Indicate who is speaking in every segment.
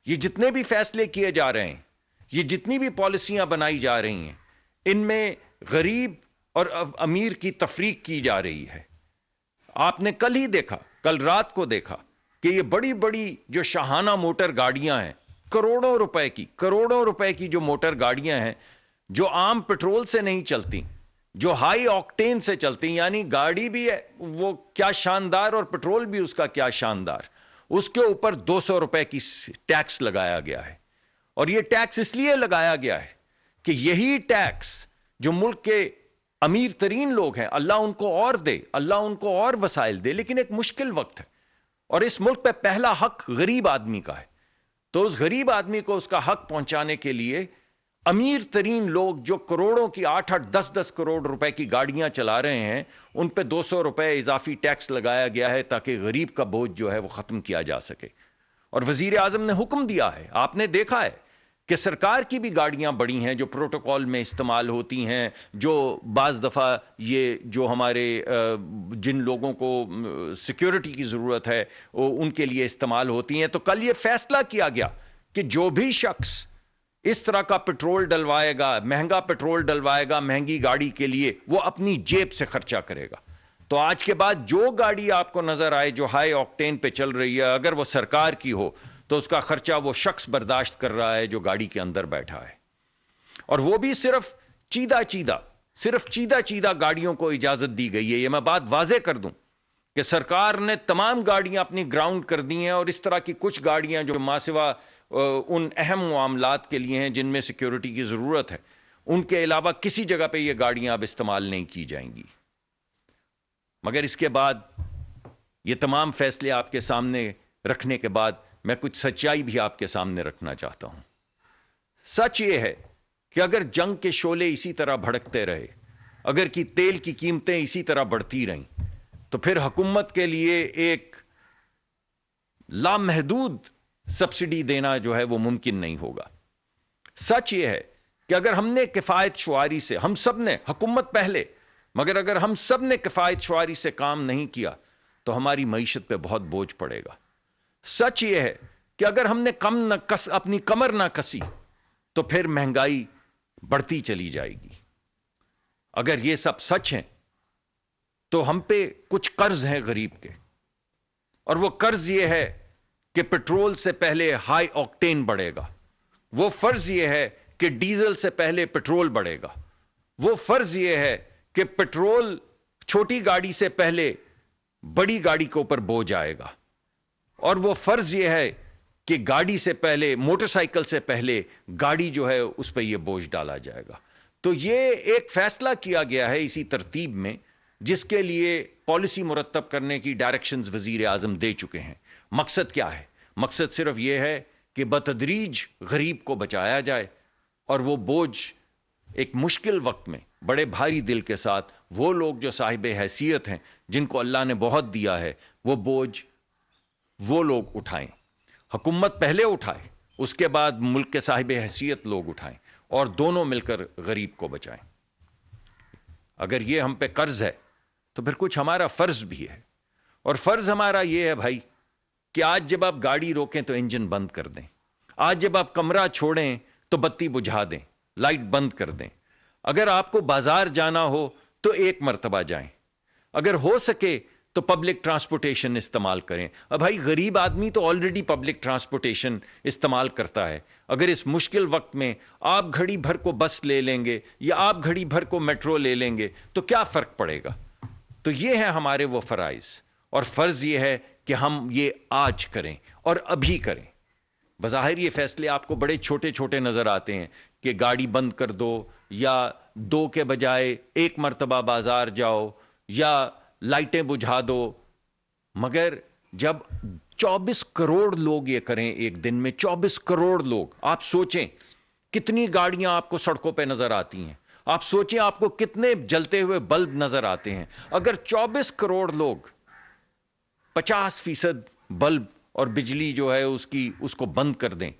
Speaker 1: یہ جتنے بھی فیصلے کیے جا رہے ہیں، یہ جتنی بھی پالیسیاں بنائی جا رہی ہیں، ان میں غریب اور امیر کی تفریق کی جا رہی ہے۔ آپ نے کل ہی دیکھا، کل رات کو دیکھا کہ یہ بڑی بڑی جو شاہانہ موٹر گاڑیاں ہیں، کروڑوں روپے کی جو موٹر گاڑیاں ہیں، جو عام پیٹرول سے نہیں چلتی، جو ہائی آکٹین سے چلتی، یعنی گاڑی بھی ہے وہ کیا شاندار اور پیٹرول بھی اس کا کیا شاندار، اس کے اوپر 200 روپے کی ٹیکس لگایا گیا ہے۔ اور یہ ٹیکس اس لیے لگایا گیا ہے کہ یہی ٹیکس جو ملک کے امیر ترین لوگ ہیں، اللہ ان کو اور دے، اللہ ان کو اور وسائل دے، لیکن ایک مشکل وقت ہے، اور اس ملک پہ پہلا حق غریب آدمی کا ہے۔ تو اس غریب آدمی کو اس کا حق پہنچانے کے لیے امیر ترین لوگ جو کروڑوں کی 8-10 کروڑ روپے کی گاڑیاں چلا رہے ہیں، ان پہ 200 روپے اضافی ٹیکس لگایا گیا ہے تاکہ غریب کا بوجھ جو ہے وہ ختم کیا جا سکے۔ اور وزیر اعظم نے حکم دیا ہے، آپ نے دیکھا ہے کہ سرکار کی بھی گاڑیاں بڑی ہیں جو پروٹوکول میں استعمال ہوتی ہیں، جو بعض دفعہ یہ جو ہمارے جن لوگوں کو سیکیورٹی کی ضرورت ہے ان کے لیے استعمال ہوتی ہیں۔ تو کل یہ فیصلہ کیا گیا کہ جو بھی شخص اس طرح کا پیٹرول ڈلوائے گا، مہنگا پیٹرول ڈلوائے گا مہنگی گاڑی کے لیے، وہ اپنی جیب سے خرچہ کرے گا۔ تو آج کے بعد جو گاڑی آپ کو نظر آئے جو ہائی آکٹین پہ چل رہی ہے، اگر وہ سرکار کی ہو تو اس کا خرچہ وہ شخص برداشت کر رہا ہے جو گاڑی کے اندر بیٹھا ہے، اور وہ بھی صرف چیدہ گاڑیوں کو اجازت دی گئی ہے۔ یہ میں بات واضح کر دوں کہ سرکار نے تمام گاڑیاں اپنی گراؤنڈ کر دی ہیں، اور اس طرح کی کچھ گاڑیاں جو ماسوا ان اہم معاملات کے لیے ہیں جن میں سیکیورٹی کی ضرورت ہے، ان کے علاوہ کسی جگہ پہ یہ گاڑیاں اب استعمال نہیں کی جائیں گی۔ مگر اس کے بعد یہ تمام فیصلے آپ کے سامنے رکھنے کے بعد میں کچھ سچائی بھی آپ کے سامنے رکھنا چاہتا ہوں۔ سچ یہ ہے کہ اگر جنگ کے شعلے اسی طرح بھڑکتے رہے، اگر کی تیل کی قیمتیں اسی طرح بڑھتی رہیں، تو پھر حکومت کے لیے ایک لامحدود سبسڈی دینا جو ہے وہ ممکن نہیں ہوگا۔ سچ یہ ہے کہ اگر ہم نے کفایت شعاری سے، ہم سب نے، حکومت پہلے، مگر اگر ہم سب نے کفایت شعاری سے کام نہیں کیا تو ہماری معیشت پہ بہت بوجھ پڑے گا۔ سچ یہ ہے کہ اگر ہم نے اپنی کمر نہ کسی تو پھر مہنگائی بڑھتی چلی جائے گی۔ اگر یہ سب سچ ہیں تو ہم پہ کچھ قرض ہیں غریب کے، اور وہ قرض یہ ہے کہ پٹرول سے پہلے ہائی آکٹین بڑھے گا، وہ فرض یہ ہے کہ ڈیزل سے پہلے پٹرول بڑھے گا، وہ فرض یہ ہے کہ پٹرول چھوٹی گاڑی سے پہلے بڑی گاڑی کے اوپر بوجھ آئے گا، اور وہ فرض یہ ہے کہ گاڑی سے پہلے، موٹر سائیکل سے پہلے گاڑی جو ہے اس پہ یہ بوجھ ڈالا جائے گا۔ تو یہ ایک فیصلہ کیا گیا ہے اسی ترتیب میں، جس کے لیے پالیسی مرتب کرنے کی ڈائریکشنز وزیر اعظم دے چکے ہیں۔ مقصد کیا ہے؟ مقصد صرف یہ ہے کہ بتدریج غریب کو بچایا جائے، اور وہ بوجھ ایک مشکل وقت میں بڑے بھاری دل کے ساتھ وہ لوگ جو صاحب حیثیت ہیں، جن کو اللہ نے بہت دیا ہے، وہ بوجھ وہ لوگ اٹھائیں۔ حکومت پہلے اٹھائے، اس کے بعد ملک کے صاحب حیثیت لوگ اٹھائیں، اور دونوں مل کر غریب کو بچائیں۔ اگر یہ ہم پہ قرض ہے تو پھر کچھ ہمارا فرض بھی ہے، اور فرض ہمارا یہ ہے بھائی کہ آج جب آپ گاڑی روکیں تو انجن بند کر دیں، آج جب آپ کمرہ چھوڑیں تو بتی بجھا دیں، لائٹ بند کر دیں۔ اگر آپ کو بازار جانا ہو تو ایک مرتبہ جائیں، اگر ہو سکے تو پبلک ٹرانسپورٹیشن استعمال کریں۔ اب بھائی غریب آدمی تو آلریڈی پبلک ٹرانسپورٹیشن استعمال کرتا ہے، اگر اس مشکل وقت میں آپ گھڑی بھر کو بس لے لیں گے یا آپ گھڑی بھر کو میٹرو لے لیں گے تو کیا فرق پڑے گا؟ تو یہ ہیں ہمارے وہ فرائض، اور فرض یہ ہے کہ ہم یہ آج کریں اور ابھی کریں۔ بظاہر یہ فیصلے آپ کو بڑے چھوٹے چھوٹے نظر آتے ہیں کہ گاڑی بند کر دو، یا 2 کے بجائے 1 مرتبہ بازار جاؤ، یا لائٹیں بجھا دو، مگر جب 24 کروڑ لوگ یہ کریں ایک دن میں، 24 کروڑ لوگ، آپ سوچیں کتنی گاڑیاں آپ کو سڑکوں پہ نظر آتی ہیں، آپ سوچیں آپ کو کتنے جلتے ہوئے بلب نظر آتے ہیں۔ اگر 24 کروڑ لوگ 50% بلب اور بجلی جو ہے اس کو بند کر دیں،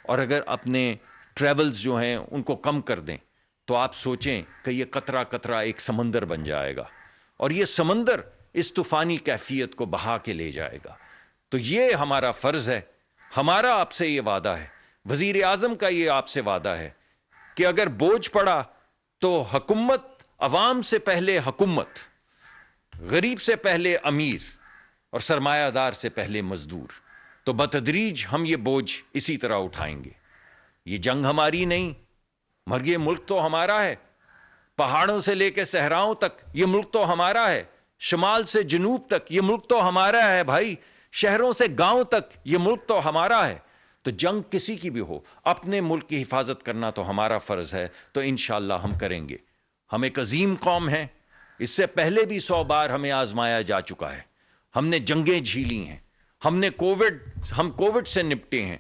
Speaker 1: اور اگر اپنے ٹریولز جو ہیں ان کو کم کر دیں، تو آپ سوچیں کہ یہ قطرہ قطرہ ایک سمندر بن جائے گا، اور یہ سمندر اس طوفانی کیفیت کو بہا کے لے جائے گا۔ تو یہ ہمارا فرض ہے، ہمارا آپ سے یہ وعدہ ہے, وزیر اعظم کا یہ آپ سے وعدہ ہے کہ اگر بوجھ پڑا تو حکومت, عوام سے پہلے حکومت, غریب سے پہلے امیر اور سرمایہ دار سے پہلے مزدور. تو بتدریج ہم یہ بوجھ اسی طرح اٹھائیں گے. یہ جنگ ہماری نہیں, مگر یہ ملک تو ہمارا ہے. پہاڑوں سے لے کے صحراؤں تک یہ ملک تو ہمارا ہے. شمال سے جنوب تک یہ ملک تو ہمارا ہے بھائی. شہروں سے گاؤں تک یہ ملک تو ہمارا ہے. تو جنگ کسی کی بھی ہو, اپنے ملک کی حفاظت کرنا تو ہمارا فرض ہے. تو انشاءاللہ ہم کریں گے. ہم ایک عظیم قوم ہیں, اس سے پہلے بھی 100 بار ہمیں آزمایا جا چکا ہے. ہم نے جنگیں جھیلی ہیں, ہم کووڈ سے نپٹے ہیں.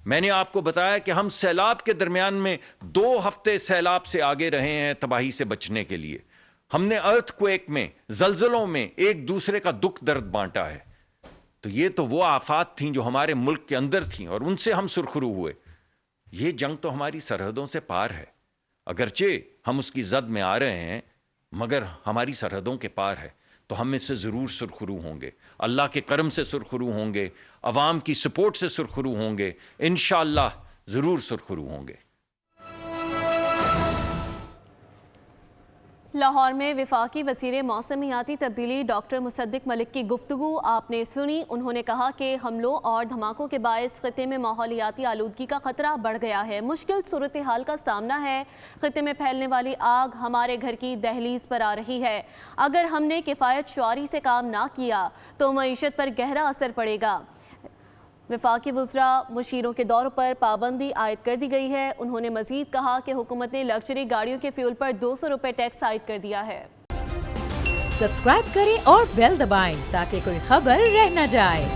Speaker 1: میں نے آپ کو بتایا کہ ہم سیلاب کے درمیان میں 2 ہفتے سیلاب سے آگے رہے ہیں تباہی سے بچنے کے لیے. ہم نے ارتھ کویک میں, زلزلوں میں ایک دوسرے کا دکھ درد بانٹا ہے. تو یہ تو وہ آفات تھیں جو ہمارے ملک کے اندر تھیں اور ان سے ہم سرخرو ہوئے. یہ جنگ تو ہماری سرحدوں سے پار ہے. اگرچہ ہم اس کی زد میں آ رہے ہیں مگر ہماری سرحدوں کے پار ہے. تو ہم اس سے ضرور سرخرو ہوں گے, اللہ کے کرم سے سرخرو ہوں گے, عوام کی سپورٹ سے سرخرو ہوں گے, انشاءاللہ ضرور سرخرو ہوں گے.
Speaker 2: لاہور میں وفاقی وزیر موسمیاتی تبدیلی ڈاکٹر مصدق ملک کی گفتگو آپ نے سنی. انہوں نے کہا کہ حملوں اور دھماکوں کے باعث خطے میں ماحولیاتی آلودگی کا خطرہ بڑھ گیا ہے. مشکل صورتحال کا سامنا ہے. خطے میں پھیلنے والی آگ ہمارے گھر کی دہلیز پر آ رہی ہے. اگر ہم نے کفایت شعاری سے کام نہ کیا تو معیشت پر گہرا اثر پڑے گا. وفاقی وزراء مشیروں کے دوروں پر پابندی عائد کر دی گئی ہے. انہوں نے مزید کہا کہ حکومت نے لگژری گاڑیوں کے فیول پر 200 روپے ٹیکس عائد کر دیا ہے.
Speaker 3: سبسکرائب کریں اور بیل دبائیں تاکہ کوئی خبر رہ نہ جائے.